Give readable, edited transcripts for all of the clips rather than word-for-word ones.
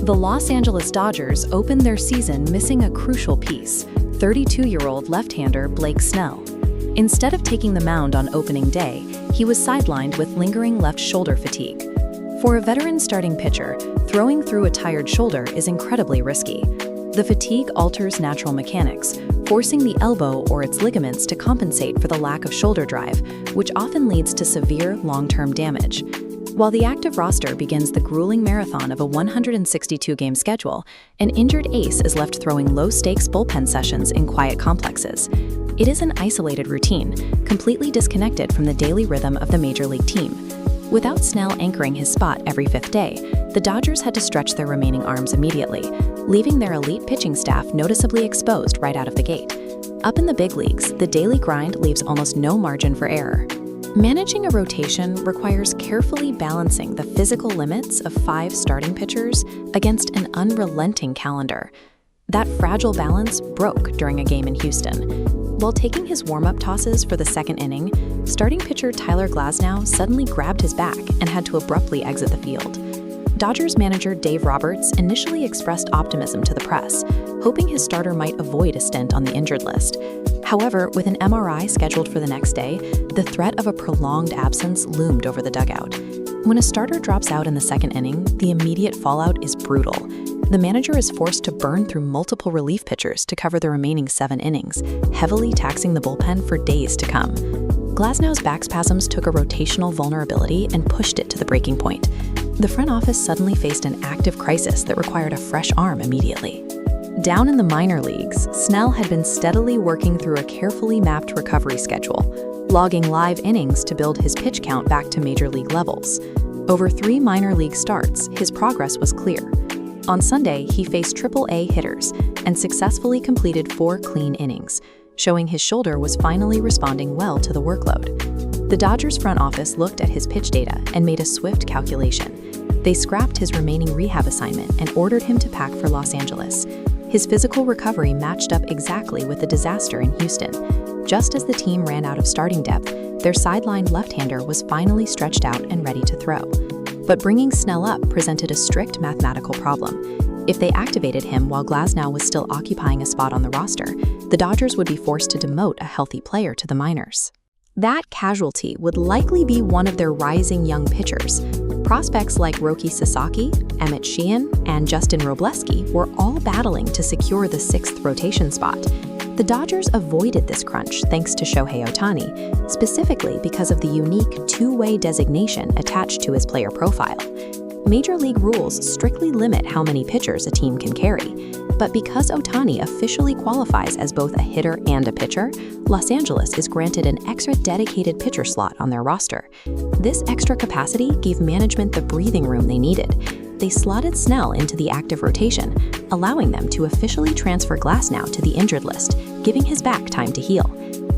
The Los Angeles Dodgers opened their season missing a crucial piece, 32-year-old left-hander Blake Snell. Instead of taking the mound on opening day, he was sidelined with lingering left shoulder fatigue. For a veteran starting pitcher, throwing through a tired shoulder is incredibly risky. The fatigue alters natural mechanics, forcing the elbow or its ligaments to compensate for the lack of shoulder drive, which often leads to severe long-term damage. While the active roster begins the grueling marathon of a 162-game schedule, an injured ace is left throwing low-stakes bullpen sessions in quiet complexes. It is an isolated routine, completely disconnected from the daily rhythm of the major league team. Without Snell anchoring his spot every fifth day, the Dodgers had to stretch their remaining arms immediately, leaving their elite pitching staff noticeably exposed right out of the gate. Up in the big leagues, the daily grind leaves almost no margin for error. Managing a rotation requires carefully balancing the physical limits of 5 starting pitchers against an unrelenting calendar. That fragile balance broke during a game in Houston. While taking his warm-up tosses for the second inning, starting pitcher Tyler Glasnow suddenly grabbed his back and had to abruptly exit the field. Dodgers manager Dave Roberts initially expressed optimism to the press, hoping his starter might avoid a stint on the injured list. However, with an MRI scheduled for the next day, the threat of a prolonged absence loomed over the dugout. When a starter drops out in the second inning, the immediate fallout is brutal. The manager is forced to burn through multiple relief pitchers to cover the remaining 7 innings, heavily taxing the bullpen for days to come. Glasnow's back spasms took a rotational vulnerability and pushed it to the breaking point. The front office suddenly faced an active crisis that required a fresh arm immediately. Down in the minor leagues, Snell had been steadily working through a carefully mapped recovery schedule, logging live innings to build his pitch count back to major league levels. Over 3 minor league starts, his progress was clear. On Sunday, he faced AAA hitters and successfully completed 4 clean innings, showing his shoulder was finally responding well to the workload. The Dodgers front office looked at his pitch data and made a swift calculation. They scrapped his remaining rehab assignment and ordered him to pack for Los Angeles. His physical recovery matched up exactly with the disaster in Houston. Just as the team ran out of starting depth, their sidelined left-hander was finally stretched out and ready to throw. But bringing Snell up presented a strict mathematical problem. If they activated him while Glasnow was still occupying a spot on the roster, the Dodgers would be forced to demote a healthy player to the minors. That casualty would likely be one of their rising young pitchers. Prospects like Roki Sasaki, Emmett Sheehan, and Justin Robleski were all battling to secure the 6th rotation spot. The Dodgers avoided this crunch thanks to Shohei Ohtani, specifically because of the unique two-way designation attached to his player profile. Major League rules strictly limit how many pitchers a team can carry, but because Ohtani officially qualifies as both a hitter and a pitcher, Los Angeles is granted an extra dedicated pitcher slot on their roster. This extra capacity gave management the breathing room they needed. They slotted Snell into the active rotation, allowing them to officially transfer Glasnow to the injured list, giving his back time to heal.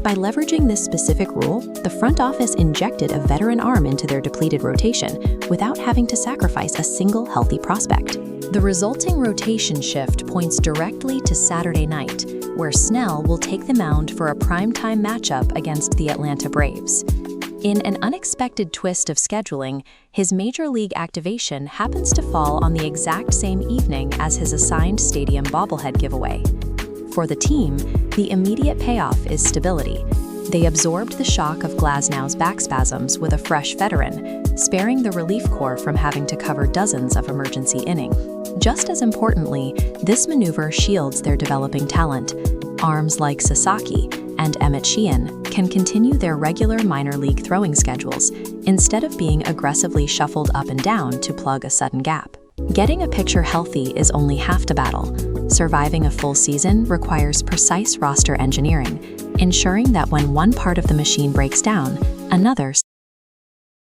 By leveraging this specific rule, the front office injected a veteran arm into their depleted rotation without having to sacrifice a single healthy prospect. The resulting rotation shift points directly to Saturday night, where Snell will take the mound for a primetime matchup against the Atlanta Braves. In an unexpected twist of scheduling, his major league activation happens to fall on the exact same evening as his assigned stadium bobblehead giveaway. For the team, the immediate payoff is stability. They absorbed the shock of Glasnow's back spasms with a fresh veteran, sparing the relief corps from having to cover dozens of emergency innings. Just as importantly, this maneuver shields their developing talent. Arms like Sasaki and Emmett Sheehan can continue their regular minor league throwing schedules instead of being aggressively shuffled up and down to plug a sudden gap. Getting a pitcher healthy is only half the battle. Surviving a full season requires precise roster engineering, ensuring that when one part of the machine breaks down, another